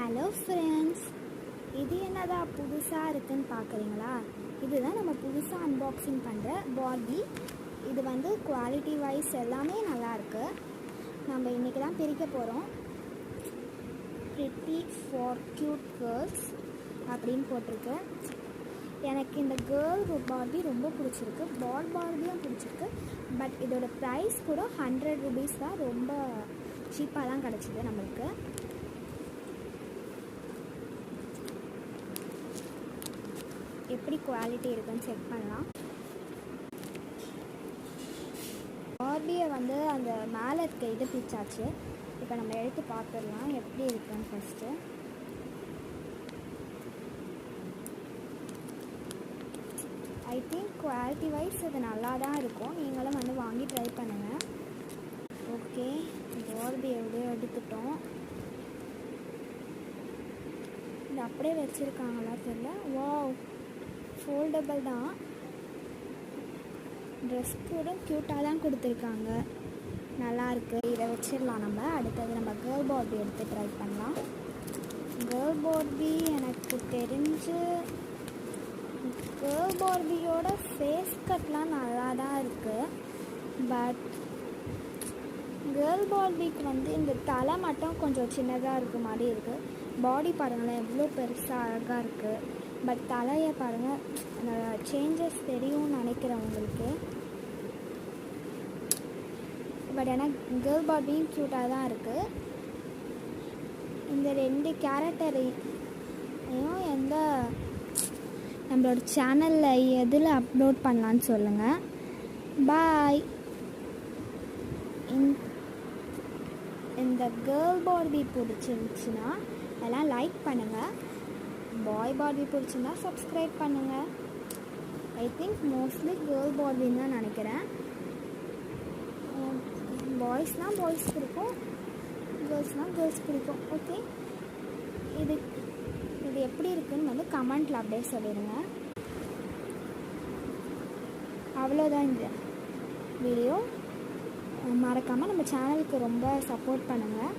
Hello friends, இது என்னடா புதுசாக இருக்குன்னு பார்க்குறீங்களா? இதுதான் நம்ம புதுசாக அன்பாக்சிங் பண்ணுற பார்பி. இது வந்து குவாலிட்டி வைஸ் எல்லாமே நல்லாயிருக்கு. நம்ம இன்றைக்கி தான் பிரிக்க போகிறோம். பிரிட்டி ஃபார் க்யூட் கேர்ள்ஸ் அப்படின்னு போட்டிருக்கு. எனக்கு இந்த கேர்ள் பார்பி ரொம்ப பிடிச்சிருக்கு, பால் பார்பியும் பிடிச்சிருக்கு. பட் இதோட ப்ரைஸ் கூட 100 rupees தான், ரொம்ப சீப்பாக தான் கிடச்சிது நம்மளுக்கு. எப்படி குவாலிட்டி இருக்குன்னு செக் பண்ணலாம். பார்பியை வந்து அந்த மேலே இருக்க இது பிச்சாச்சு. இப்போ நம்ம எடுத்து பார்த்துடலாம் எப்படி இருக்குன்னு. First I think quality wise இது நல்லா தான் இருக்கும். நீங்களும் வந்து வாங்கி ட்ரை பண்ணுங்கள். ஓகே, பார்பி எப்படியோ எடுத்துட்டோம். இது அப்படியே வச்சுருக்காங்களா தெரியல. வாவ், ஃபோல்டபிள் தான். ட்ரெஸ் கூட க்யூட்டாக தான் கொடுத்துருக்காங்க, நல்லாயிருக்கு. இதை வச்சிடலாம் நம்ம. அடுத்தது நம்ம கேர்ள் பார்பி எடுத்து ட்ரை பண்ணலாம். கேர்ள் பார்பி எனக்கு தெரிஞ்சு கேர்ள் பார்பியோட ஃபேஸ் கட்லாம் நல்லா தான் இருக்குது. பட் கேர்ள் பார்பிக்கு வந்து இந்த தலை மட்டும் கொஞ்சம் சின்னதாக இருக்க மாதிரி இருக்குது. பாடி பாருங்களேன் எவ்வளோ பெருசாக அழகாக இருக்குது. பட் தலையை பாருங்கள், சேஞ்சஸ் தெரியும்னு நினைக்கிறேன் உங்களுக்கு. பட் ஏன்னா கேர்ள் பார்பியும் க்யூட்டாக தான் இருக்குது. இந்த 2 கேரக்டரையும் எந்த நம்மளோட சேனலில் எதில் அப்லோட் பண்ணலான்னு சொல்லுங்கள். பாய். இந்த கேர்ள் பார்பி பிடிச்சிருந்துச்சுன்னா எல்லாம் லைக் பண்ணுங்கள். பாய் பார்பி பிடிச்சிருந்தா சப்ஸ்கிரைப் பண்ணுங்கள். ஐ திங்க் மோஸ்ட்லி கேர்ள் பார்பின்னு தான் நினைக்கிறேன். பாய்ஸ்னால் பாய்ஸ் பிடிக்கும், கேர்ள்ஸ்னால் கேர்ள்ஸ் பிடிக்கும். ஓகே, இது எப்படி இருக்குன்னு வந்து கமெண்ட்டில் அப்படியே சொல்லிடுங்க. அவ்வளோதான் இந்த வீடியோ. மறக்காமல் நம்ம சேனலுக்கு ரொம்ப சப்போர்ட் பண்ணுங்கள்.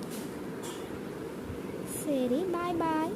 சரி, பாய் பாய்.